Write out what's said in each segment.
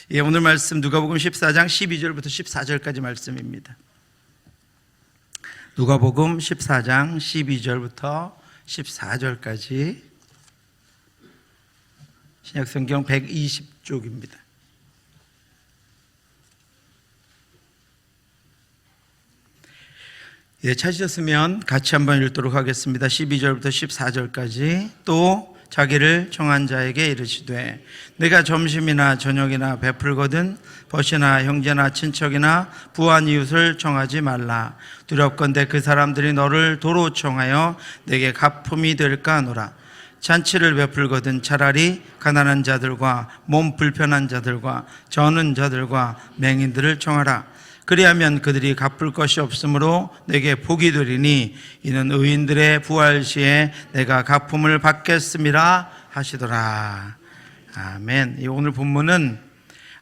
예, 오늘 말씀 누가복음 14장 12절부터 14절까지 말씀입니다. 누가복음 14장 12절부터 14절까지 신약성경 120쪽입니다. 예, 찾으셨으면 같이 한번 읽도록 하겠습니다. 12절부터 14절까지. 또 자기를 청한 자에게 이르시되 내가 점심이나 저녁이나 베풀거든 벗이나 형제나 친척이나 부한 이웃을 청하지 말라. 두렵건대 그 사람들이 너를 도로 청하여 내게 가품이 될까 하노라. 잔치를 베풀거든 차라리 가난한 자들과 몸 불편한 자들과 저는 자들과 맹인들을 청하라. 그리하면 그들이 갚을 것이 없으므로 내게 복이 되리니 이는 의인들의 부활 시에 내가 가품을 받겠음이라 하시더라. 아멘. 오늘 본문은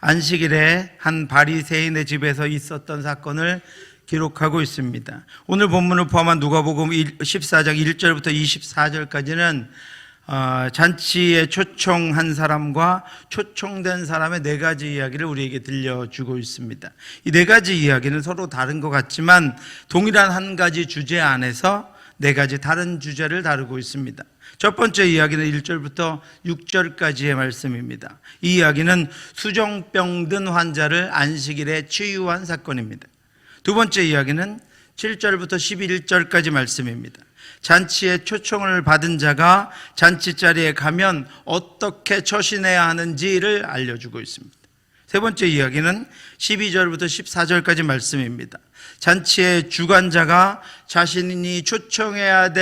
안식일에 한 바리새인의 집에서 있었던 사건을 기록하고 있습니다. 오늘 본문을 포함한 누가복음 14장 1절부터 24절까지는 잔치에 초청한 사람과 초청된 사람의 네 가지 이야기를 우리에게 들려주고 있습니다. 이 네 가지 이야기는 서로 다른 것 같지만 동일한 한 가지 주제 안에서 네 가지 다른 주제를 다루고 있습니다. 첫 번째 이야기는 1절부터 6절까지의 말씀입니다. 이 이야기는 수정병 든 환자를 안식일에 치유한 사건입니다. 두 번째 이야기는 7절부터 11절까지 말씀입니다. 잔치에 초청을 받은 자가 잔치 자리에 가면 어떻게 처신해야 하는지를 알려주고 있습니다. 세 번째 이야기는 12절부터 14절까지 말씀입니다. 잔치의 주관자가 자신이 초청할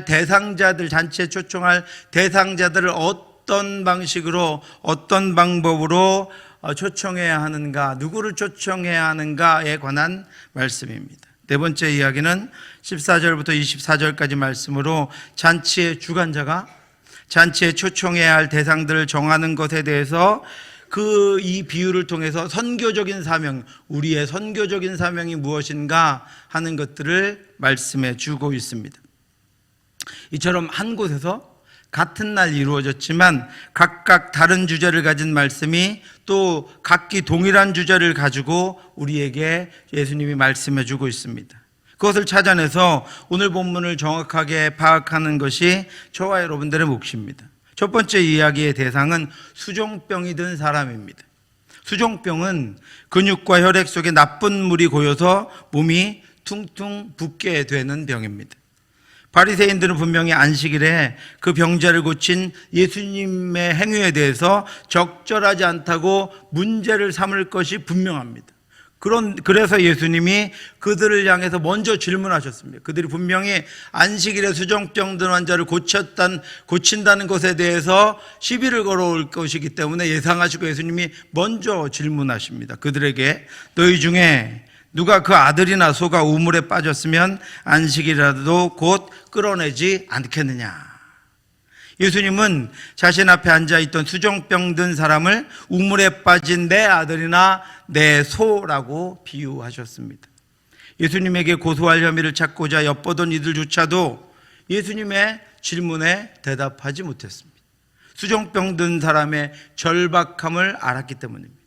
대상자들, 잔치에 초청할 대상자들을 어떤 방식으로, 어떤 방법으로 초청해야 하는가, 누구를 초청해야 하는가에 관한 말씀입니다. 네 번째 이야기는 14절부터 24절까지 말씀으로 잔치의 주관자가 잔치에 초청해야 할 대상들을 정하는 것에 대해서 이 비유를 통해서 선교적인 사명, 우리의 선교적인 사명이 무엇인가 하는 것들을 말씀해 주고 있습니다. 이처럼 한 곳에서 같은 날 이루어졌지만 각각 다른 주제를 가진 말씀이 또 각기 동일한 주제를 가지고 우리에게 예수님이 말씀해 주고 있습니다. 그것을 찾아내서 오늘 본문을 정확하게 파악하는 것이 저와 여러분들의 몫입니다. 첫 번째 이야기의 대상은 수종병이 든 사람입니다. 수종병은 근육과 혈액 속에 나쁜 물이 고여서 몸이 퉁퉁 붓게 되는 병입니다. 바리새인들은 분명히 안식일에 그 병자를 고친 예수님의 행위에 대해서 적절하지 않다고 문제를 삼을 것이 분명합니다. 그래서 예수님이 그들을 향해서 먼저 질문하셨습니다. 그들이 분명히 안식일에 수종병 든 환자를 고친다는 것에 대해서 시비를 걸어올 것이기 때문에 예상하시고 예수님이 먼저 질문하십니다. 그들에게 너희 중에 누가 그 아들이나 소가 우물에 빠졌으면 안식이라도 곧 끌어내지 않겠느냐. 예수님은 자신 앞에 앉아있던 수종병 든 사람을 우물에 빠진 내 아들이나 내 소라고 비유하셨습니다. 예수님에게 고소할 혐의를 찾고자 엿보던 이들조차도 예수님의 질문에 대답하지 못했습니다. 수종병 든 사람의 절박함을 알았기 때문입니다.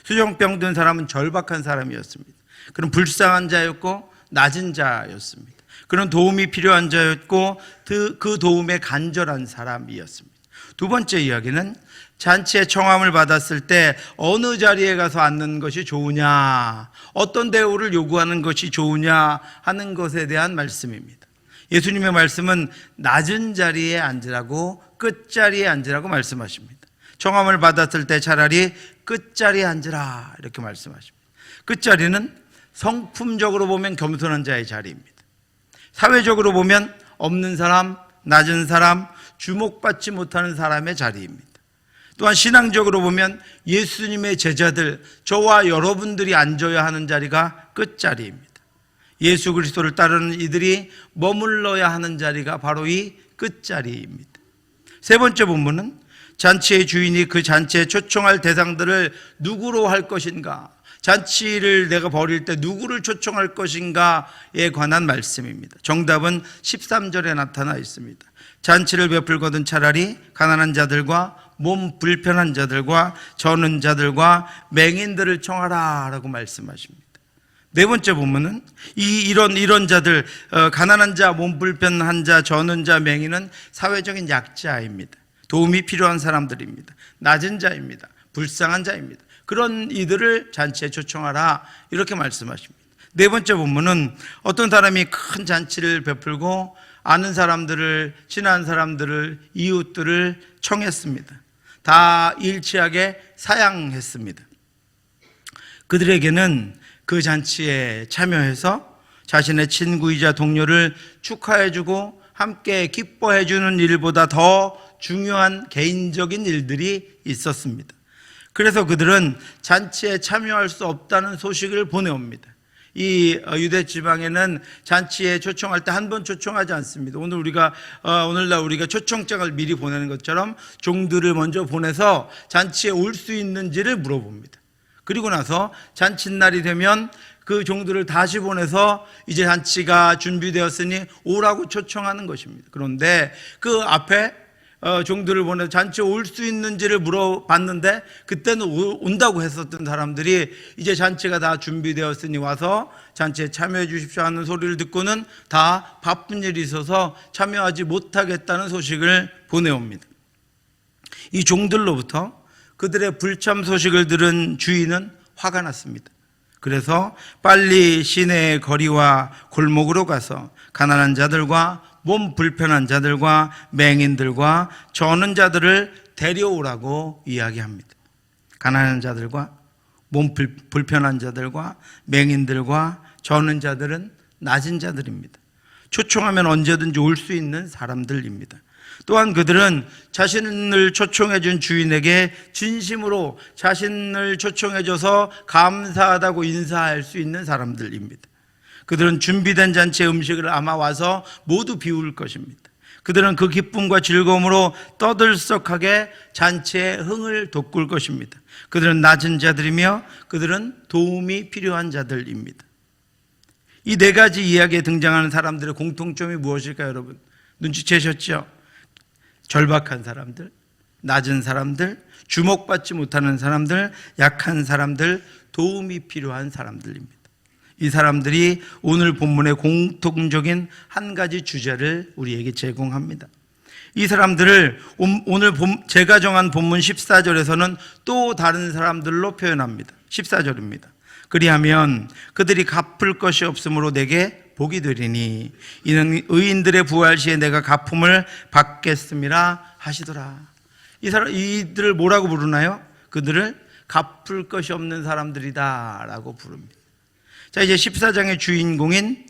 수종병 든 사람은 절박한 사람이었습니다. 그는 불쌍한 자였고 낮은 자였습니다. 그는 도움이 필요한 자였고 그 도움에 간절한 사람이었습니다. 두 번째 이야기는 잔치에 청함을 받았을 때 어느 자리에 가서 앉는 것이 좋으냐, 어떤 대우를 요구하는 것이 좋으냐 하는 것에 대한 말씀입니다. 예수님의 말씀은 낮은 자리에 앉으라고, 끝자리에 앉으라고 말씀하십니다. 청함을 받았을 때 차라리 끝자리에 앉으라 이렇게 말씀하십니다. 끝자리는 성품적으로 보면 겸손한 자의 자리입니다. 사회적으로 보면 없는 사람, 낮은 사람, 주목받지 못하는 사람의 자리입니다. 또한 신앙적으로 보면 예수님의 제자들, 저와 여러분들이 앉아야 하는 자리가 끝자리입니다. 예수 그리스도를 따르는 이들이 머물러야 하는 자리가 바로 이 끝자리입니다. 세 번째 본문은 잔치의 주인이 그 잔치에 초청할 대상들을 누구로 할 것인가, 잔치를 내가 벌일 때 누구를 초청할 것인가에 관한 말씀입니다. 정답은 13절에 나타나 있습니다. 잔치를 베풀거든 차라리 가난한 자들과 몸 불편한 자들과 저는 자들과 맹인들을 청하라 라고 말씀하십니다. 네 번째 보면은 이런 자들, 가난한 자, 몸 불편한 자, 저는 자, 맹인은 사회적인 약자입니다. 도움이 필요한 사람들입니다. 낮은 자입니다. 불쌍한 자입니다. 그런 이들을 잔치에 초청하라 이렇게 말씀하십니다. 네 번째 본문은 어떤 사람이 큰 잔치를 베풀고 아는 사람들을, 친한 사람들을, 이웃들을 청했습니다. 다 일치하게 사양했습니다. 그들에게는 그 잔치에 참여해서 자신의 친구이자 동료를 축하해주고 함께 기뻐해주는 일보다 더 중요한 개인적인 일들이 있었습니다. 그래서 그들은 잔치에 참여할 수 없다는 소식을 보내옵니다. 이 유대 지방에는 잔치에 초청할 때 한 번 초청하지 않습니다. 오늘날 우리가 초청장을 미리 보내는 것처럼 종들을 먼저 보내서 잔치에 올 수 있는지를 물어봅니다. 그리고 나서 잔칫날이 되면 그 종들을 다시 보내서 이제 잔치가 준비되었으니 오라고 초청하는 것입니다. 그런데 그 앞에 종들을 보내서 잔치에 올 수 있는지를 물어봤는데 그때는 온다고 했었던 사람들이 이제 잔치가 다 준비되었으니 와서 잔치에 참여해 주십시오 하는 소리를 듣고는 다 바쁜 일이 있어서 참여하지 못하겠다는 소식을 보내옵니다. 이 종들로부터 그들의 불참 소식을 들은 주인은 화가 났습니다. 그래서 빨리 시내의 거리와 골목으로 가서 가난한 자들과 몸 불편한 자들과 맹인들과 저는 자들을 데려오라고 이야기합니다. 가난한 자들과 몸 불편한 자들과 맹인들과 저는 자들은 낮은 자들입니다. 초청하면 언제든지 올 수 있는 사람들입니다. 또한 그들은 자신을 초청해 준 주인에게 진심으로 자신을 초청해 줘서 감사하다고 인사할 수 있는 사람들입니다. 그들은 준비된 잔치의 음식을 아마 와서 모두 비울 것입니다. 그들은 그 기쁨과 즐거움으로 떠들썩하게 잔치의 흥을 돋굴 것입니다. 그들은 낮은 자들이며 그들은 도움이 필요한 자들입니다. 이 네 가지 이야기에 등장하는 사람들의 공통점이 무엇일까요, 여러분? 눈치채셨죠? 절박한 사람들, 낮은 사람들, 주목받지 못하는 사람들, 약한 사람들, 도움이 필요한 사람들입니다. 이 사람들이 오늘 본문의 공통적인 한 가지 주제를 우리에게 제공합니다. 이 사람들을 오늘 제가 정한 본문 14절에서는 또 다른 사람들로 표현합니다. 14절입니다. 그리하면 그들이 갚을 것이 없으므로 내게 복이 되리니 이는 의인들의 부활 시에 내가 갚음을 받겠음이라 하시더라. 이들을 뭐라고 부르나요? 그들을 갚을 것이 없는 사람들이다 라고 부릅니다. 자, 이제 14장의 주인공인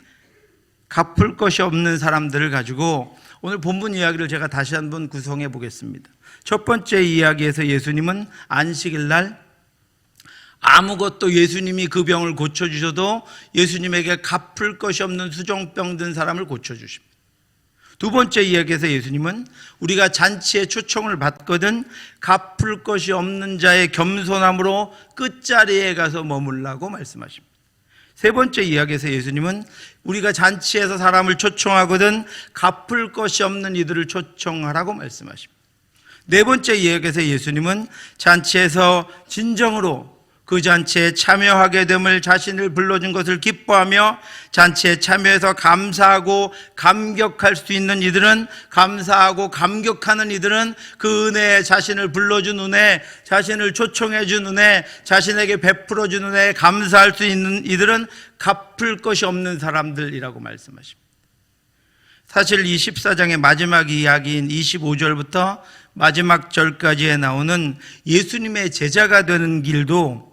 갚을 것이 없는 사람들을 가지고 오늘 본문 이야기를 제가 다시 한번 구성해 보겠습니다. 첫 번째 이야기에서 예수님은 안식일 날 아무것도 예수님이 그 병을 고쳐주셔도 예수님에게 갚을 것이 없는 수종병 든 사람을 고쳐주십니다. 두 번째 이야기에서 예수님은 우리가 잔치에 초청을 받거든 갚을 것이 없는 자의 겸손함으로 끝자리에 가서 머물라고 말씀하십니다. 세 번째 이야기에서 예수님은 우리가 잔치에서 사람을 초청하거든 갚을 것이 없는 이들을 초청하라고 말씀하십니다. 네 번째 이야기에서 예수님은 잔치에서 진정으로 그 잔치에 참여하게 됨을 자신을 불러준 것을 기뻐하며 잔치에 참여해서 감사하고 감격할 수 있는 이들은, 감사하고 감격하는 이들은 그 은혜에 자신을 불러준 은혜, 자신을 초청해 준 은혜, 자신에게 베풀어 준 은혜에 감사할 수 있는 이들은 갚을 것이 없는 사람들이라고 말씀하십니다. 사실 이 14장의 마지막 이야기인 25절부터 마지막 절까지에 나오는 예수님의 제자가 되는 길도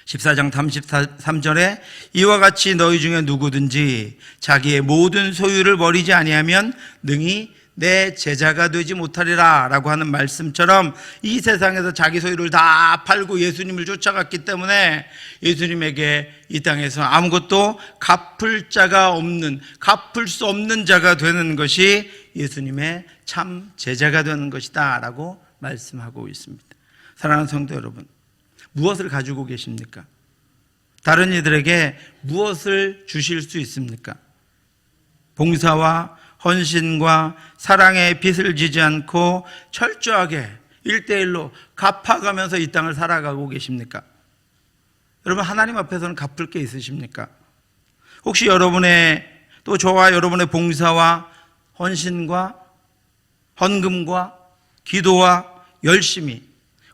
14장 33절에 이와 같이 너희 중에 누구든지 자기의 모든 소유를 버리지 아니하면 능히 내 제자가 되지 못하리라 라고 하는 말씀처럼 이 세상에서 자기 소유를 다 팔고 예수님을 쫓아갔기 때문에 예수님에게 이 땅에서 아무것도 갚을 자가 없는, 갚을 수 없는 자가 되는 것이 예수님의 참 제자가 되는 것이다 라고 말씀하고 있습니다. 사랑하는 성도 여러분, 무엇을 가지고 계십니까? 다른 이들에게 무엇을 주실 수 있습니까? 봉사와 헌신과 사랑의 빚을 지지 않고 철저하게 1대1로 갚아가면서 이 땅을 살아가고 계십니까? 여러분, 하나님 앞에서는 갚을 게 있으십니까? 혹시 여러분의, 또 저와 여러분의 봉사와 헌신과 헌금과 기도와 열심이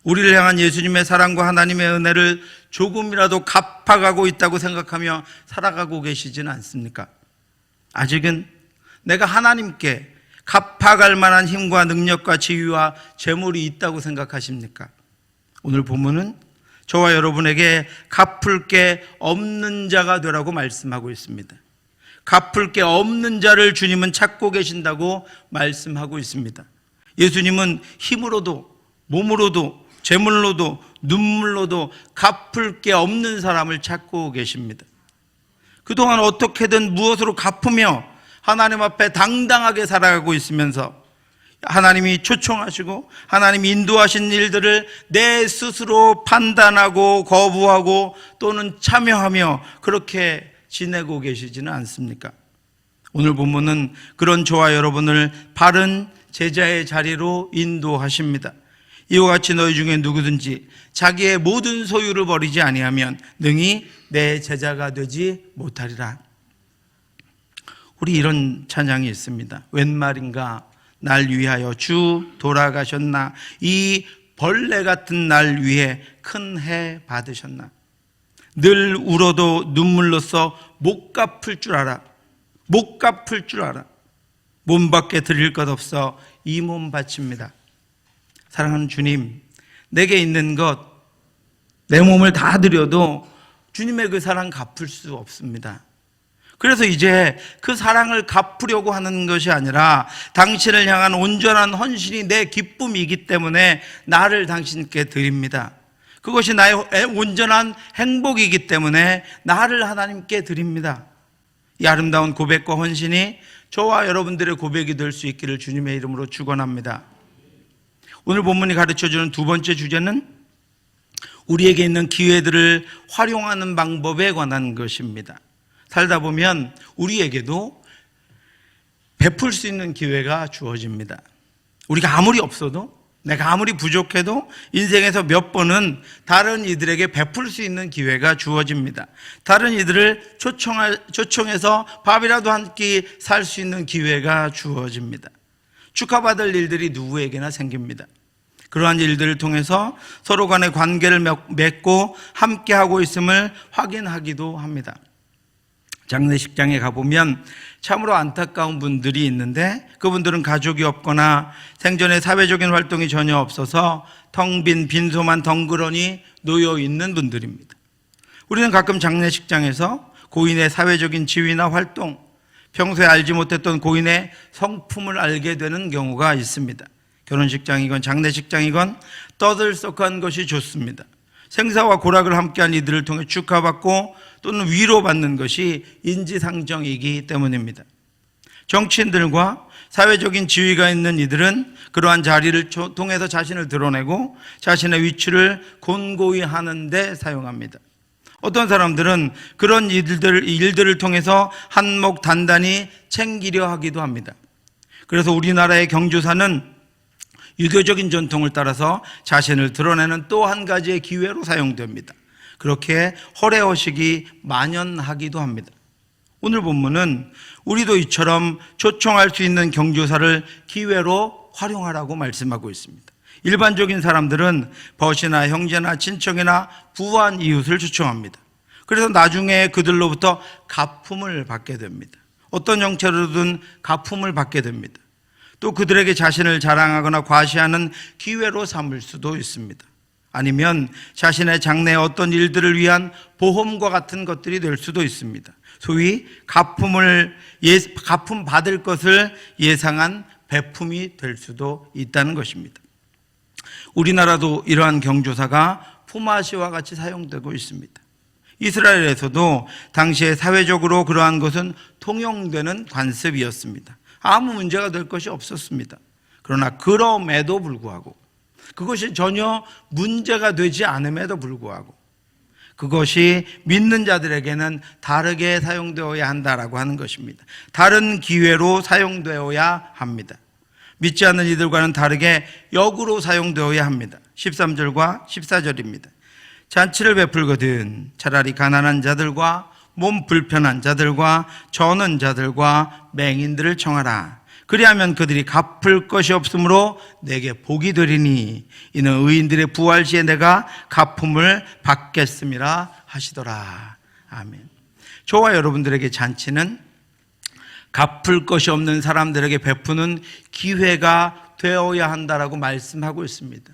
우리를 향한 예수님의 사랑과 하나님의 은혜를 조금이라도 갚아가고 있다고 생각하며 살아가고 계시지는 않습니까? 아직은 내가 하나님께 갚아갈 만한 힘과 능력과 지위와 재물이 있다고 생각하십니까? 오늘 본문은 저와 여러분에게 갚을 게 없는 자가 되라고 말씀하고 있습니다. 갚을 게 없는 자를 주님은 찾고 계신다고 말씀하고 있습니다. 예수님은 힘으로도 몸으로도 재물로도 눈물로도 갚을 게 없는 사람을 찾고 계십니다. 그동안 어떻게든 무엇으로 갚으며 하나님 앞에 당당하게 살아가고 있으면서 하나님이 초청하시고 하나님이 인도하신 일들을 내 스스로 판단하고 거부하고 또는 참여하며 그렇게 지내고 계시지는 않습니까? 오늘 본문은 그런 저와 여러분을 바른 제자의 자리로 인도하십니다. 이와 같이 너희 중에 누구든지 자기의 모든 소유를 버리지 아니하면 능히 내 제자가 되지 못하리라. 우리 이런 찬양이 있습니다. 웬 말인가 날 위하여 주 돌아가셨나, 이 벌레 같은 날 위해 큰 해 받으셨나. 늘 울어도 눈물로써 못 갚을 줄 알아. 못 갚을 줄 알아. 몸밖에 드릴 것 없어 이 몸 바칩니다. 사랑하는 주님, 내게 있는 것, 내 몸을 다 드려도 주님의 그 사랑 갚을 수 없습니다. 그래서 이제 그 사랑을 갚으려고 하는 것이 아니라 당신을 향한 온전한 헌신이 내 기쁨이기 때문에 나를 당신께 드립니다. 그것이 나의 온전한 행복이기 때문에 나를 하나님께 드립니다. 이 아름다운 고백과 헌신이 저와 여러분들의 고백이 될 수 있기를 주님의 이름으로 축원합니다. 오늘 본문이 가르쳐주는 두 번째 주제는 우리에게 있는 기회들을 활용하는 방법에 관한 것입니다. 살다 보면 우리에게도 베풀 수 있는 기회가 주어집니다. 우리가 아무리 없어도, 내가 아무리 부족해도 인생에서 몇 번은 다른 이들에게 베풀 수 있는 기회가 주어집니다. 다른 이들을 초청해서 밥이라도 한 끼 살 수 있는 기회가 주어집니다. 축하받을 일들이 누구에게나 생깁니다. 그러한 일들을 통해서 서로 간의 관계를 맺고 함께하고 있음을 확인하기도 합니다. 장례식장에 가보면 참으로 안타까운 분들이 있는데 그분들은 가족이 없거나 생전에 사회적인 활동이 전혀 없어서 텅 빈 빈소만 덩그러니 놓여 있는 분들입니다. 우리는 가끔 장례식장에서 고인의 사회적인 지위나 활동, 평소에 알지 못했던 고인의 성품을 알게 되는 경우가 있습니다. 결혼식장이건 장례식장이건 떠들썩한 것이 좋습니다. 생사와 고락을 함께한 이들을 통해 축하받고 또는 위로받는 것이 인지상정이기 때문입니다. 정치인들과 사회적인 지위가 있는 이들은 그러한 자리를 통해서 자신을 드러내고 자신의 위치를 곤고히 하는 데 사용합니다. 어떤 사람들은 그런 일들을 통해서 한몫 단단히 챙기려 하기도 합니다. 그래서 우리나라의 경조사는 유교적인 전통을 따라서 자신을 드러내는 또 한 가지의 기회로 사용됩니다. 그렇게 허례허식이 만연하기도 합니다. 오늘 본문은 우리도 이처럼 초청할 수 있는 경조사를 기회로 활용하라고 말씀하고 있습니다. 일반적인 사람들은 벗이나 형제나 친척이나 부한 이웃을 초청합니다. 그래서 나중에 그들로부터 가품을 받게 됩니다. 어떤 형태로든 가품을 받게 됩니다. 또 그들에게 자신을 자랑하거나 과시하는 기회로 삼을 수도 있습니다. 아니면 자신의 장래의 어떤 일들을 위한 보험과 같은 것들이 될 수도 있습니다. 소위 가품 받을 것을 예상한 배품이 될 수도 있다는 것입니다. 우리나라도 이러한 경조사가 품앗이와 같이 사용되고 있습니다. 이스라엘에서도 당시에 사회적으로 그러한 것은 통용되는 관습이었습니다. 아무 문제가 될 것이 없었습니다. 그러나 그럼에도 불구하고, 그것이 전혀 문제가 되지 않음에도 불구하고 그것이 믿는 자들에게는 다르게 사용되어야 한다라고 하는 것입니다. 다른 기회로 사용되어야 합니다. 믿지 않는 이들과는 다르게 역으로 사용되어야 합니다. 13절과 14절입니다. 잔치를 베풀거든 차라리 가난한 자들과 몸 불편한 자들과 저는 자들과 맹인들을 청하라. 그리하면 그들이 갚을 것이 없으므로 내게 복이 되리니 이는 의인들의 부활 시에 내가 갚음을 받겠음이라 하시더라. 아멘. 저와 여러분들에게 잔치는 갚을 것이 없는 사람들에게 베푸는 기회가 되어야 한다라고 말씀하고 있습니다.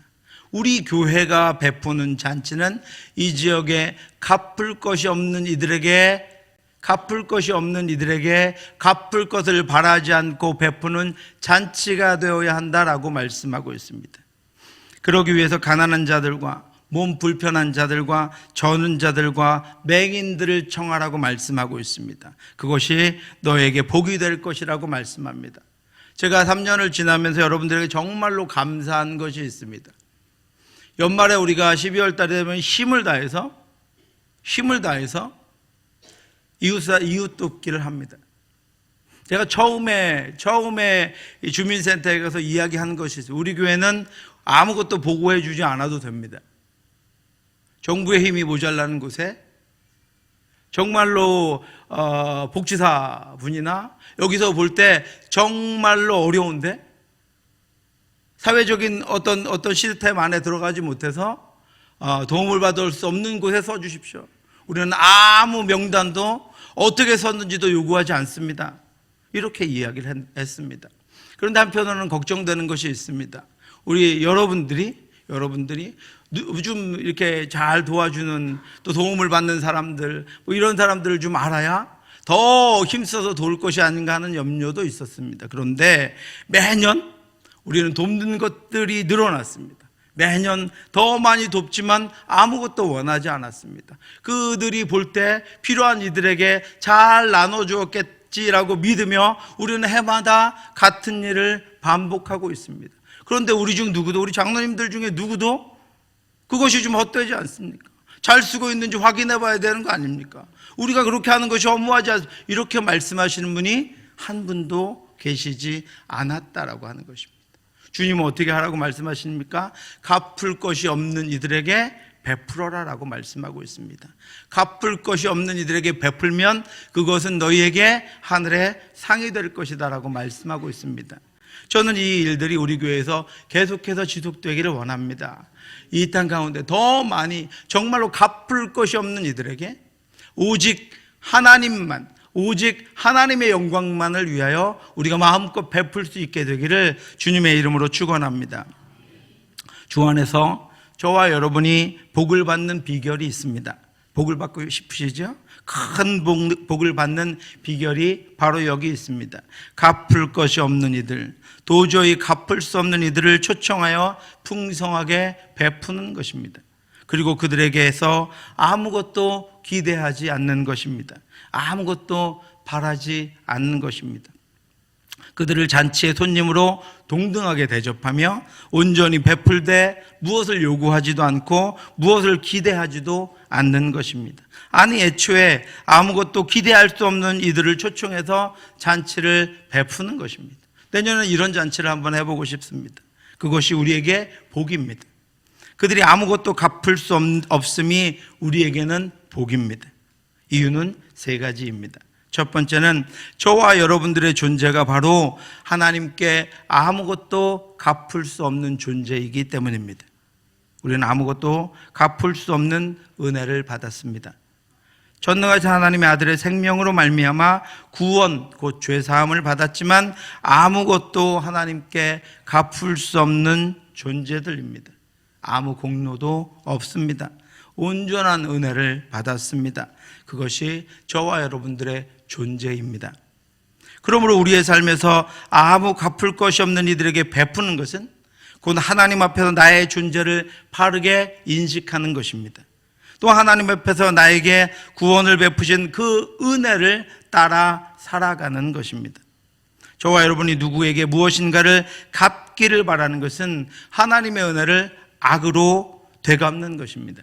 우리 교회가 베푸는 잔치는 이 지역에 갚을 것이 없는 이들에게 갚을 것을 바라지 않고 베푸는 잔치가 되어야 한다라고 말씀하고 있습니다. 그러기 위해서 가난한 자들과 몸 불편한 자들과 저는 자들과 맹인들을 청하라고 말씀하고 있습니다. 그것이 너에게 복이 될 것이라고 말씀합니다. 제가 3년을 지나면서 여러분들에게 정말로 감사한 것이 있습니다. 연말에 우리가 12월 달에 되면 힘을 다해서 이웃 돕기를 합니다. 제가 처음에 이 주민센터에 가서 이야기한 것이 있어요. 우리 교회는 아무것도 보고해 주지 않아도 됩니다. 정부의 힘이 모자라는 곳에 정말로 복지사 분이나 여기서 볼 때 정말로 어려운데 사회적인 어떤 시스템 안에 들어가지 못해서 도움을 받을 수 없는 곳에 써주십시오. 우리는 아무 명단도 어떻게 썼는지도 요구하지 않습니다. 이렇게 이야기를 했습니다. 그런데 한편으로는 걱정되는 것이 있습니다. 우리 여러분들이 좀 이렇게 잘 도와주는 또 도움을 받는 사람들 이런 사람들을 좀 알아야 더 힘써서 도울 것이 아닌가 하는 염려도 있었습니다. 그런데 매년 우리는 돕는 것들이 늘어났습니다. 매년 더 많이 돕지만 아무것도 원하지 않았습니다. 그들이 볼 때 필요한 이들에게 잘 나눠주었겠지라고 믿으며 우리는 해마다 같은 일을 반복하고 있습니다. 그런데 우리 장로님들 중에 누구도 그것이 좀 헛되지 않습니까? 잘 쓰고 있는지 확인해 봐야 되는 거 아닙니까? 우리가 그렇게 하는 것이 허무하지 않습니까? 이렇게 말씀하시는 분이 한 분도 계시지 않았다라고 하는 것입니다. 주님은 어떻게 하라고 말씀하십니까? 갚을 것이 없는 이들에게 베풀어라라고 말씀하고 있습니다. 갚을 것이 없는 이들에게 베풀면 그것은 너희에게 하늘에 상이 될 것이다라고 말씀하고 있습니다. 저는 이 일들이 우리 교회에서 계속해서 지속되기를 원합니다. 이 땅 가운데 더 많이 정말로 갚을 것이 없는 이들에게 오직 하나님의 영광만을 위하여 우리가 마음껏 베풀 수 있게 되기를 주님의 이름으로 축원합니다. 주 안에서 저와 여러분이 복을 받는 비결이 있습니다. 복을 받고 싶으시죠? 큰 복을 받는 비결이 바로 여기 있습니다. 갚을 것이 없는 이들, 도저히 갚을 수 없는 이들을 초청하여 풍성하게 베푸는 것입니다. 그리고 그들에게서 아무것도 기대하지 않는 것입니다. 아무것도 바라지 않는 것입니다. 그들을 잔치의 손님으로 동등하게 대접하며 온전히 베풀되 무엇을 요구하지도 않고 무엇을 기대하지도 않는 것입니다. 아니 애초에 아무것도 기대할 수 없는 이들을 초청해서 잔치를 베푸는 것입니다. 내년에 이런 잔치를 한번 해보고 싶습니다. 그것이 우리에게 복입니다. 그들이 아무것도 갚을 수 없음이 우리에게는 복입니다. 이유는 세 가지입니다. 첫 번째는 저와 여러분들의 존재가 바로 하나님께 아무것도 갚을 수 없는 존재이기 때문입니다. 우리는 아무것도 갚을 수 없는 은혜를 받았습니다. 전능하신 하나님의 아들의 생명으로 말미암아 구원 곧 죄사함을 받았지만 아무것도 하나님께 갚을 수 없는 존재들입니다. 아무 공로도 없습니다. 온전한 은혜를 받았습니다. 그것이 저와 여러분들의 존재입니다. 그러므로 우리의 삶에서 아무 갚을 것이 없는 이들에게 베푸는 것은 곧 하나님 앞에서 나의 존재를 바르게 인식하는 것입니다. 또 하나님 앞에서 나에게 구원을 베푸신 그 은혜를 따라 살아가는 것입니다. 저와 여러분이 누구에게 무엇인가를 갚기를 바라는 것은 하나님의 은혜를 악으로 되갚는 것입니다.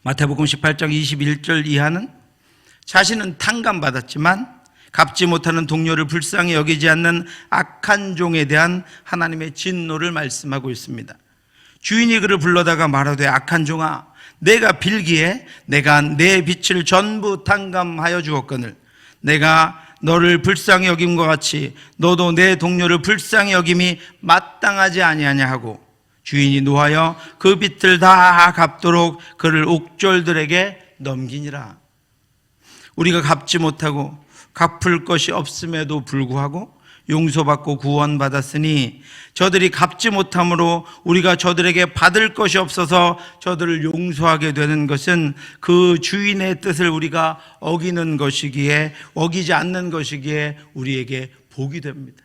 마태복음 18장 21절 이하는 자신은 탕감받았지만 갚지 못하는 동료를 불쌍히 여기지 않는 악한 종에 대한 하나님의 진노를 말씀하고 있습니다. 주인이 그를 불러다가 말하되 악한 종아, 내가 빌기에 내가 내 빚을 전부 탕감하여 주었거늘 내가 너를 불쌍히 여김과 같이 너도 내 동료를 불쌍히 여김이 마땅하지 아니하냐 하고 주인이 노하여 그 빚을 다 갚도록 그를 옥졸들에게 넘기니라. 우리가 갚지 못하고 갚을 것이 없음에도 불구하고 용서받고 구원받았으니 저들이 갚지 못함으로 우리가 저들에게 받을 것이 없어서 저들을 용서하게 되는 것은 그 주인의 뜻을 우리가 어기는 것이기에, 어기지 않는 것이기에 우리에게 복이 됩니다.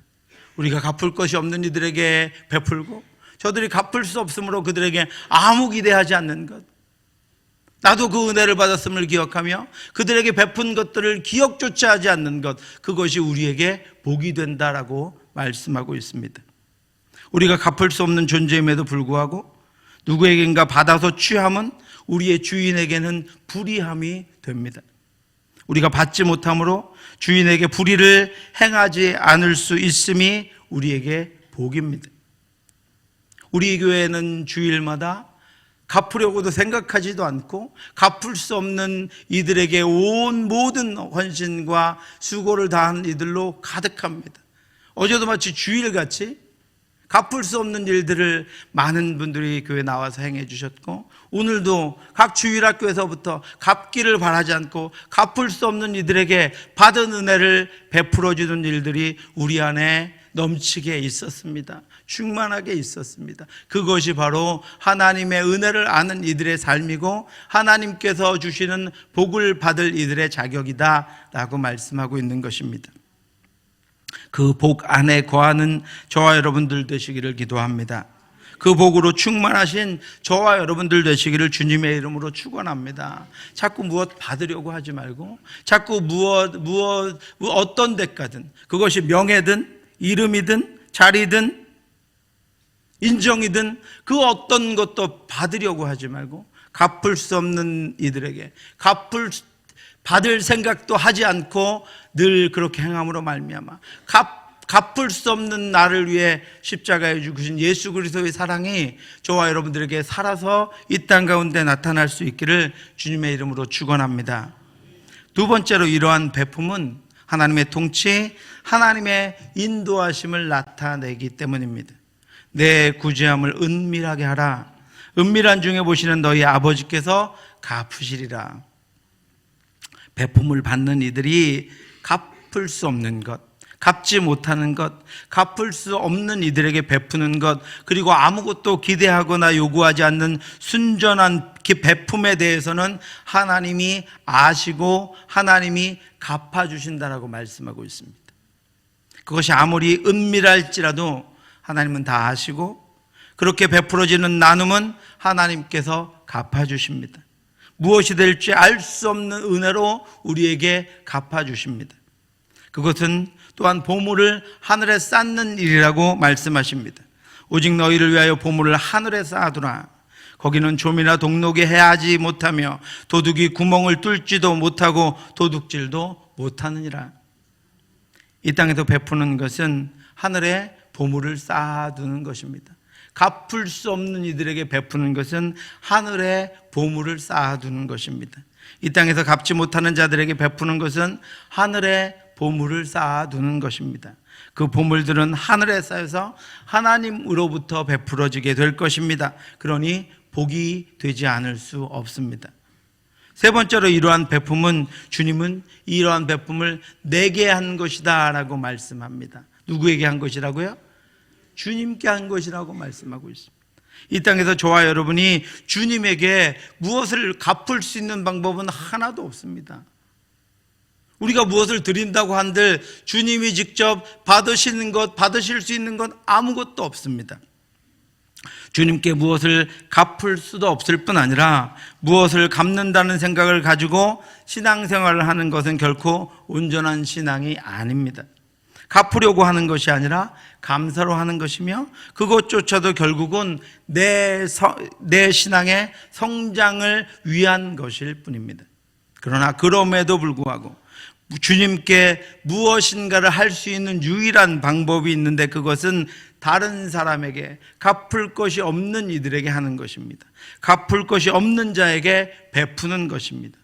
우리가 갚을 것이 없는 이들에게 베풀고 저들이 갚을 수 없으므로 그들에게 아무 기대하지 않는 것, 나도 그 은혜를 받았음을 기억하며 그들에게 베푼 것들을 기억조차 하지 않는 것, 그것이 우리에게 복이 된다라고 말씀하고 있습니다. 우리가 갚을 수 없는 존재임에도 불구하고 누구에겐가 받아서 취함은 우리의 주인에게는 불의함이 됩니다. 우리가 받지 못함으로 주인에게 불의를 행하지 않을 수 있음이 우리에게 복입니다. 우리 교회는 주일마다 갚으려고도 생각하지도 않고 갚을 수 없는 이들에게 온 모든 헌신과 수고를 다한 이들로 가득합니다. 어제도 마치 주일같이 갚을 수 없는 일들을 많은 분들이 교회에 나와서 행해 주셨고, 오늘도 각 주일학교에서부터 갚기를 바라지 않고 갚을 수 없는 이들에게 받은 은혜를 베풀어 주는 일들이 우리 안에 넘치게 있었습니다. 충만하게 있었습니다. 그것이 바로 하나님의 은혜를 아는 이들의 삶이고 하나님께서 주시는 복을 받을 이들의 자격이다 라고 말씀하고 있는 것입니다. 그 복 안에 거하는 저와 여러분들 되시기를 기도합니다. 그 복으로 충만하신 저와 여러분들 되시기를 주님의 이름으로 축원합니다. 자꾸 무엇 받으려고 하지 말고 자꾸 어떤 데까든, 그것이 명예든 이름이든 자리든 인정이든 그 어떤 것도 받으려고 하지 말고 갚을 수 없는 이들에게 받을 생각도 하지 않고 늘 그렇게 행함으로 말미암아 갚을 수 없는 나를 위해 십자가에 죽으신 예수 그리스도의 사랑이 저와 여러분들에게 살아서 이 땅 가운데 나타날 수 있기를 주님의 이름으로 축원합니다. 두 번째로 이러한 베품은 하나님의 통치, 하나님의 인도하심을 나타내기 때문입니다. 내 구제함을 은밀하게 하라. 은밀한 중에 보시는 너희 아버지께서 갚으시리라. 베품을 받는 이들이 갚을 수 없는 것, 갚지 못하는 것, 갚을 수 없는 이들에게 베푸는 것, 그리고 아무것도 기대하거나 요구하지 않는 순전한 베품에 대해서는 하나님이 아시고 하나님이 갚아주신다라고 말씀하고 있습니다. 그것이 아무리 은밀할지라도 하나님은 다 아시고 그렇게 베풀어지는 나눔은 하나님께서 갚아주십니다. 무엇이 될지 알 수 없는 은혜로 우리에게 갚아주십니다. 그것은 또한 보물을 하늘에 쌓는 일이라고 말씀하십니다. 오직 너희를 위하여 보물을 하늘에 쌓아두라. 거기는 좀이나 동록이 해하지 못하며 도둑이 구멍을 뚫지도 못하고 도둑질도 못하느니라. 이 땅에서 베푸는 것은 하늘에 보물을 쌓아두는 것입니다. 갚을 수 없는 이들에게 베푸는 것은 하늘에 보물을 쌓아두는 것입니다. 이 땅에서 갚지 못하는 자들에게 베푸는 것은 하늘에 보물을 쌓아두는 것입니다. 그 보물들은 하늘에 쌓여서 하나님으로부터 베풀어지게 될 것입니다. 그러니 복이 되지 않을 수 없습니다. 세 번째로 이러한 베품은, 주님은 이러한 베품을 내게 한 것이다 라고 말씀합니다. 누구에게 한 것이라고요? 주님께 한 것이라고 말씀하고 있습니다. 이 땅에서 저와 여러분이 주님에게 무엇을 갚을 수 있는 방법은 하나도 없습니다. 우리가 무엇을 드린다고 한들 주님이 직접 받으실 수 있는 건 아무것도 없습니다. 주님께 무엇을 갚을 수도 없을 뿐 아니라 무엇을 갚는다는 생각을 가지고 신앙생활을 하는 것은 결코 온전한 신앙이 아닙니다. 갚으려고 하는 것이 아니라 감사로 하는 것이며 그것조차도 결국은 내 신앙의 성장을 위한 것일 뿐입니다. 그러나 그럼에도 불구하고 주님께 무엇인가를 할 수 있는 유일한 방법이 있는데 그것은 다른 사람에게 갚을 것이 없는 이들에게 하는 것입니다. 갚을 것이 없는 자에게 베푸는 것입니다.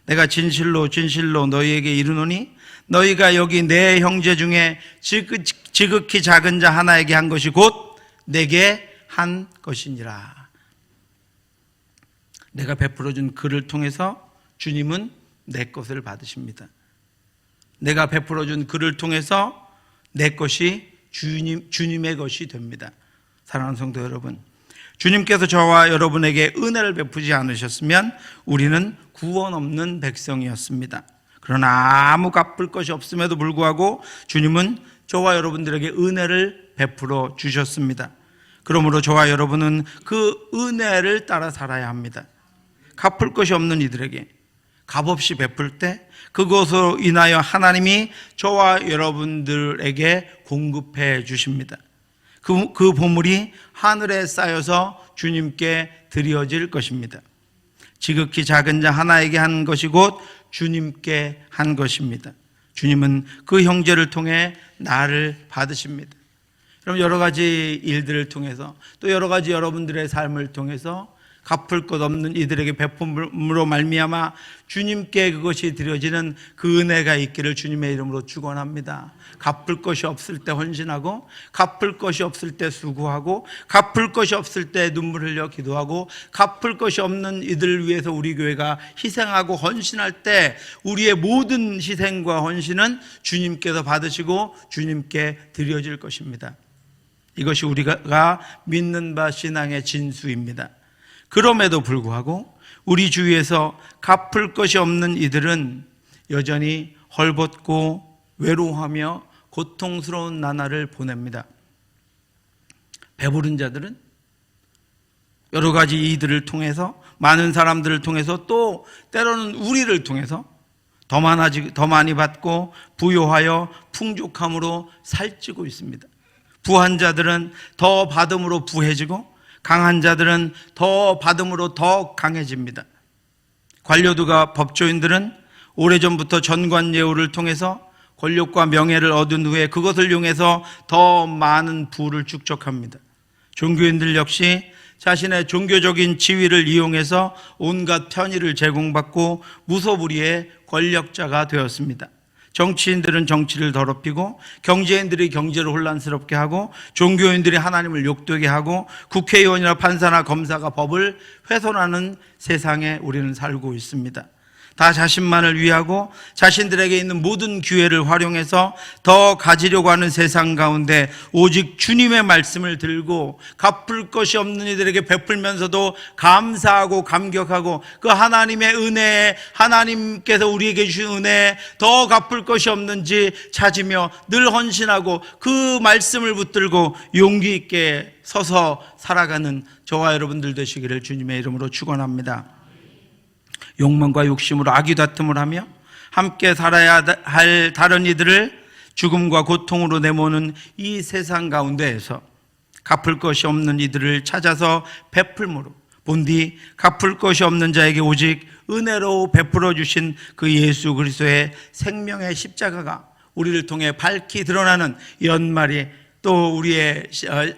내가 진실로 진실로 너희에게 이르노니 너희가 여기 내 형제 중에 지극히 작은 자 하나에게 한 것이 곧 내게 한 것이니라. 내가 베풀어준 그를 통해서 주님은 내 것을 받으십니다. 내가 베풀어준 그를 통해서 내 것이 주님의 것이 됩니다. 사랑하는 성도 여러분, 주님께서 저와 여러분에게 은혜를 베푸지 않으셨으면 우리는 구원 없는 백성이었습니다. 그러나 아무 갚을 것이 없음에도 불구하고 주님은 저와 여러분들에게 은혜를 베풀어 주셨습니다. 그러므로 저와 여러분은 그 은혜를 따라 살아야 합니다. 갚을 것이 없는 이들에게 값없이 베풀 때 그것으로 인하여 하나님이 저와 여러분들에게 공급해 주십니다. 그 보물이 하늘에 쌓여서 주님께 드려질 것입니다. 지극히 작은 자 하나에게 한 것이 곧 주님께 한 것입니다. 주님은 그 형제를 통해 나를 받으십니다. 그럼 여러 가지 일들을 통해서 또 여러 가지 여러분들의 삶을 통해서 갚을 것 없는 이들에게 베품으로 말미암아 주님께 그것이 드려지는 그 은혜가 있기를 주님의 이름으로 축원합니다. 갚을 것이 없을 때 헌신하고 갚을 것이 없을 때 수고하고 갚을 것이 없을 때 눈물 흘려 기도하고 갚을 것이 없는 이들을 위해서 우리 교회가 희생하고 헌신할 때 우리의 모든 희생과 헌신은 주님께서 받으시고 주님께 드려질 것입니다. 이것이 우리가 믿는 바 신앙의 진수입니다. 그럼에도 불구하고 우리 주위에서 갚을 것이 없는 이들은 여전히 헐벗고 외로워하며 고통스러운 나날을 보냅니다. 배부른 자들은 여러 가지 이들을 통해서 많은 사람들을 통해서 또 때로는 우리를 통해서 더 많이 받고 부요하여 풍족함으로 살찌고 있습니다. 부한 자들은 더 받음으로 부해지고 강한 자들은 더 받음으로 더 강해집니다. 관료들과 법조인들은 오래전부터 전관예우를 통해서 권력과 명예를 얻은 후에 그것을 이용해서 더 많은 부를 축적합니다. 종교인들 역시 자신의 종교적인 지위를 이용해서 온갖 편의를 제공받고 무소불위의 권력자가 되었습니다. 정치인들은 정치를 더럽히고 경제인들이 경제를 혼란스럽게 하고 종교인들이 하나님을 욕되게 하고 국회의원이나 판사나 검사가 법을 훼손하는 세상에 우리는 살고 있습니다. 다 자신만을 위하고 자신들에게 있는 모든 기회를 활용해서 더 가지려고 하는 세상 가운데 오직 주님의 말씀을 들고 갚을 것이 없는 이들에게 베풀면서도 감사하고 감격하고 그 하나님의 은혜에 하나님께서 우리에게 주신 은혜에 더 갚을 것이 없는지 찾으며 늘 헌신하고 그 말씀을 붙들고 용기 있게 서서 살아가는 저와 여러분들 되시기를 주님의 이름으로 축원합니다. 욕망과 욕심으로 악의다툼을 하며 함께 살아야 할 다른 이들을 죽음과 고통으로 내모는 이 세상 가운데에서 갚을 것이 없는 이들을 찾아서 베풀므로 본디 갚을 것이 없는 자에게 오직 은혜로 베풀어 주신 그 예수 그리스도의 생명의 십자가가 우리를 통해 밝히 드러나는 연말이 또 우리의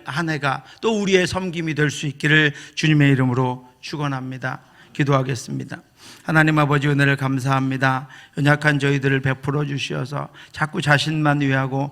한 해가 또 우리의 섬김이 될 수 있기를 주님의 이름으로 축원합니다. 기도하겠습니다. 하나님 아버지 은혜를 감사합니다. 연약한 저희들을 베풀어 주시어서 자꾸 자신만 위하고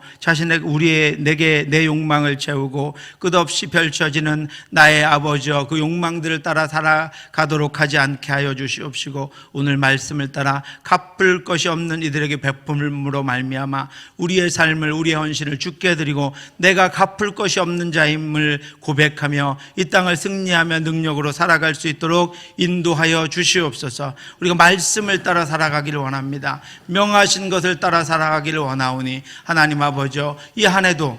내게 내 욕망을 채우고 끝없이 펼쳐지는 나의 아버지여 그 욕망들을 따라 살아가도록 하지 않게 하여 주시옵시고 오늘 말씀을 따라 갚을 것이 없는 이들에게 베품으로 말미암아 우리의 삶을 우리의 헌신을 주께 드리고 내가 갚을 것이 없는 자임을 고백하며 이 땅을 승리하며 능력으로 살아갈 수 있도록 인도하여 주시옵소서. 우리가 말씀을 따라 살아가기를 원합니다. 명하신 것을 따라 살아가기를 원하오니 하나님 아버지여 이 한 해도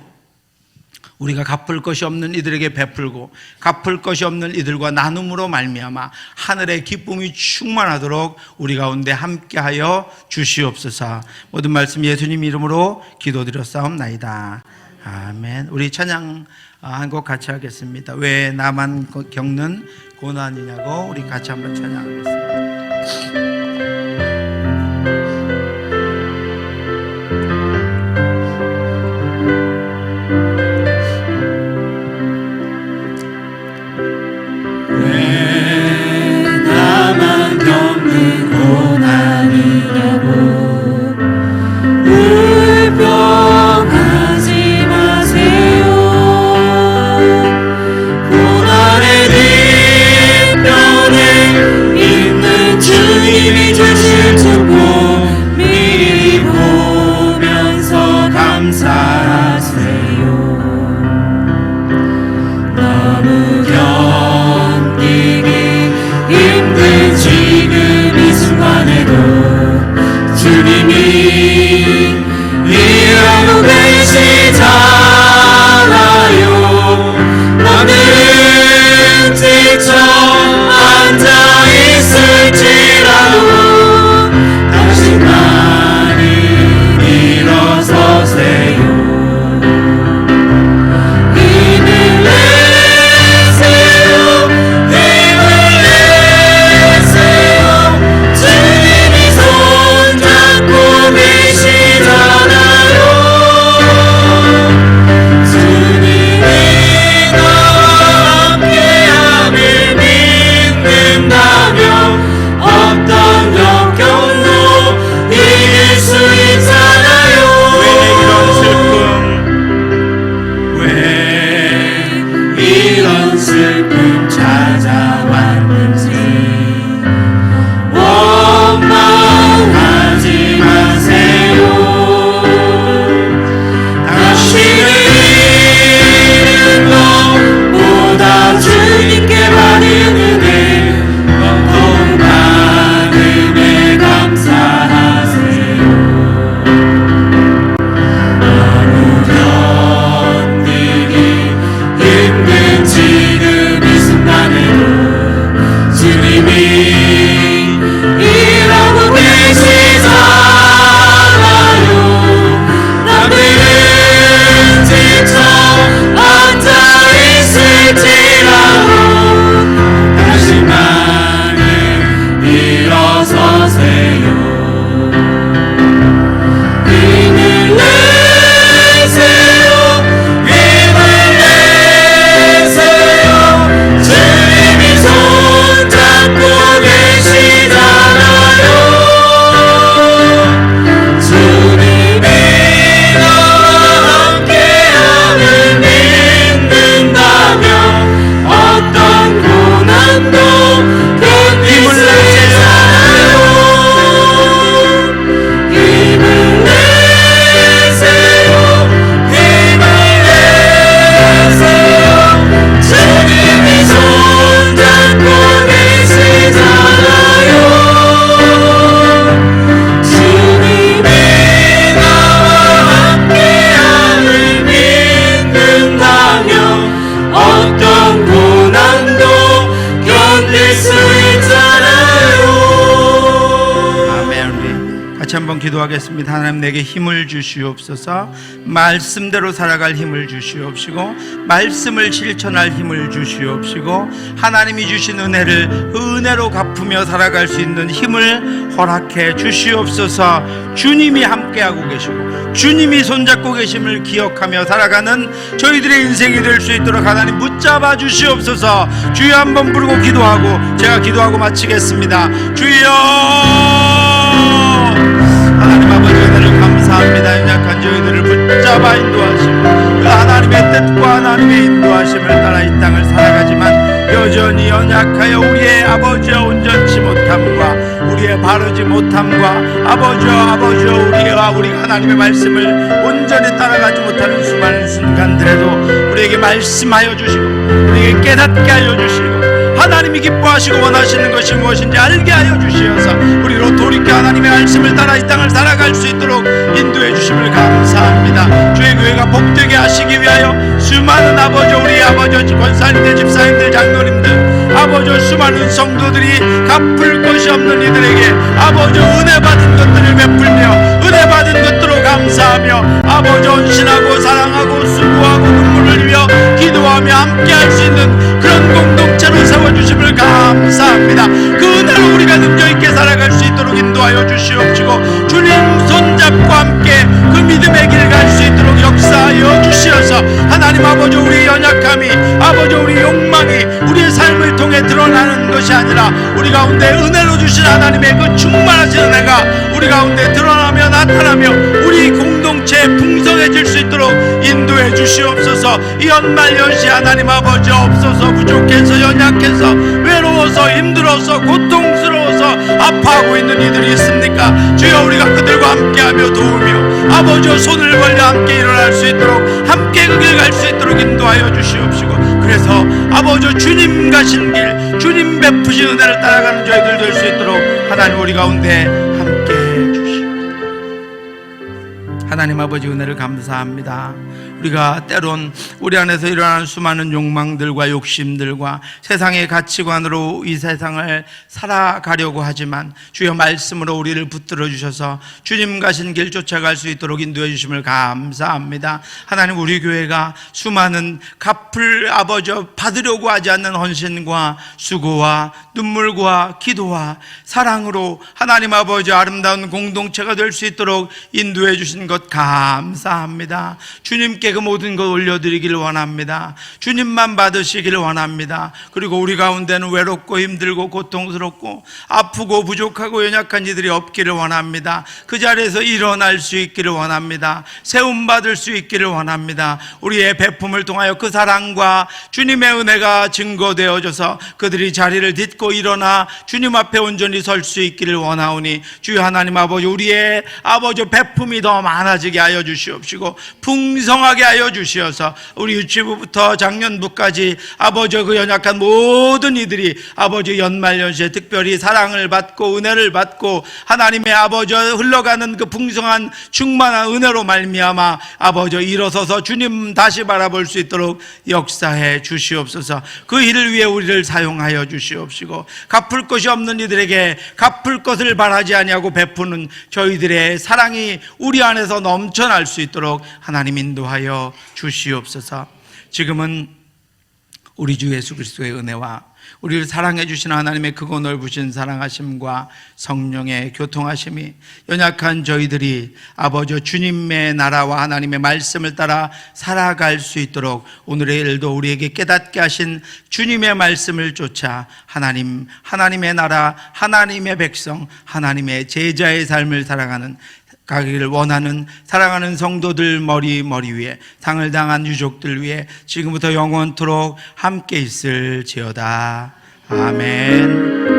우리가 갚을 것이 없는 이들에게 베풀고 갚을 것이 없는 이들과 나눔으로 말미암아 하늘의 기쁨이 충만하도록 우리 가운데 함께하여 주시옵소서. 모든 말씀 예수님 이름으로 기도드렸사옵나이다. 아멘. 우리 찬양 한 곡 같이 하겠습니다. 왜 나만 겪는 고난이냐고 우리 같이 한번 찬양하겠습니다. 한번 기도하겠습니다. 하나님, 내게 힘을 주시옵소서. 말씀대로 살아갈 힘을 주시옵시고, 말씀을 실천할 힘을 주시옵시고, 하나님이 주신 은혜를 은혜로 갚으며 살아갈 수 있는 힘을 허락해 주시옵소서. 주님이 함께하고 계시고 주님이 손잡고 계심을 기억하며 살아가는 저희들의 인생이 될 수 있도록 하나님 붙잡아 주시옵소서. 주여 한번 부르고 기도하고 제가 기도하고 마치겠습니다. 주여, 하나님 아버지 은혜를 감사합니다. 연약한 저희들을 붙잡아 인도하시고 그 하나님의 뜻과 하나님의 인도하심을 따라 이 땅을 살아가지만 여전히 연약하여 우리의 아버지와 온전치 못함과 우리의 바르지 못함과 아버지와 우리가 하나님의 말씀을 온전히 따라가지 못하는 수많은 순간들에도 우리에게 말씀하여 주시고 우리에게 깨닫게 하여 주시고 하나님이 기뻐하시고 원하시는 것이 무엇인지 알게 하여 주시어서 우리로 돌이켜 하나님의 말씀을 따라 이 땅을 살아갈 수 있도록 인도해 주심을 감사합니다. 주의 교회가 복되게 하시기 위하여 수많은 아버지, 우리 아버지 권사님들, 집사님들, 장로님들, 아버지 수많은 성도들이 갚을 것이 없는 이들에게 아버지 은혜 받은 것들을 베풀며 은혜 받은 것들로 감사하며 아버지 헌신하고 사랑하고 수고하고 눈물을 흘려 기도하며 함께 할 수 있는 그런 공동체로 세워주심을 감사합니다. 그 은혜로 우리가 능력있게 살아갈 수 있도록 인도하여 주시옵시고 주님 손잡고 함께 그 믿음의 길 갈 수 있도록 역사하여 주시어서 하나님 아버지, 우리 연약함이 아버지 우리 욕망이 우리의 삶을 통해 드러나는 것이 아니라 우리 가운데 은혜로 주신 하나님의 그 충만하신 은혜가 우리 가운데 드러나며 나타나며 우리 공동체에 풍성해질 수 있도록 인도해 주시옵소서. 이 연말연시 하나님 아버지 없어서 부족해서 연약해서 외로워서 힘들어서 고통스러워서 아파하고 있는 이들이 있습니까? 주여, 우리가 그들과 함께하며 도우며 아버지 손을 벌려 함께 일어날 수 있도록 함께 그 길 갈 수 있도록 인도하여 주시옵시고 그래서 아버지 주님 가신 길 주님 베푸신 은혜를 따라가는 저희들 될 수 있도록 하나님 우리 가운데 함께 해주시옵소서. 하나님 아버지 은혜를 감사합니다. 우리가 때론 우리 안에서 일어나는 수많은 욕망들과 욕심들과 세상의 가치관으로 이 세상을 살아가려고 하지만 주여 말씀으로 우리를 붙들어 주셔서 주님 가신 길 쫓아갈 수 있도록 인도해 주심을 감사합니다. 하나님, 우리 교회가 수많은 갚을 아버지 받으려고 하지 않는 헌신과 수고와 눈물과 기도와 사랑으로 하나님 아버지 아름다운 공동체가 될 수 있도록 인도해 주신 것 감사합니다. 주님께 그 모든 것 올려드리기를 원합니다. 주님만 받으시기를 원합니다. 그리고 우리 가운데는 외롭고 힘들고 고통스럽고 아프고 부족하고 연약한 이들이 없기를 원합니다. 그 자리에서 일어날 수 있기를 원합니다. 세움받을 수 있기를 원합니다. 우리의 베품을 통하여 그 사랑과 주님의 은혜가 증거되어져서 그들이 자리를 딛고 일어나 주님 앞에 온전히 설 수 있기를 원하오니 주여 하나님 아버지, 우리의 아버지 베품이 더 많아지게 하여 주시옵시고 풍성하게 하여 주시어서 우리 유치부부터 작년부까지 아버지 그 연약한 모든 이들이 아버지 연말연시에 특별히 사랑을 받고 은혜를 받고 하나님의 아버지 흘러가는 그 풍성한 충만한 은혜로 말미암아 아버지 일어서서 주님 다시 바라볼 수 있도록 역사해 주시옵소서. 그 일을 위해 우리를 사용하여 주시옵시고 갚을 것이 없는 이들에게 갚을 것을 바라지 아니하고 베푸는 저희들의 사랑이 우리 안에서 넘쳐날 수 있도록 하나님 인도하여 주시옵소서. 지금은 우리 주 예수 그리스도의 은혜와 우리를 사랑해 주신 하나님의 크고 넓으신 사랑하심과 성령의 교통하심이 연약한 저희들이 아버지 주님의 나라와 하나님의 말씀을 따라 살아갈 수 있도록 오늘의 일도 우리에게 깨닫게 하신 주님의 말씀을 쫓아 하나님의 나라, 하나님의 백성, 하나님의 제자의 삶을 살아가는 가기를 원하는 사랑하는 성도들 머리 위에 상을 당한 유족들 위에 지금부터 영원토록 함께 있을지어다. 아멘.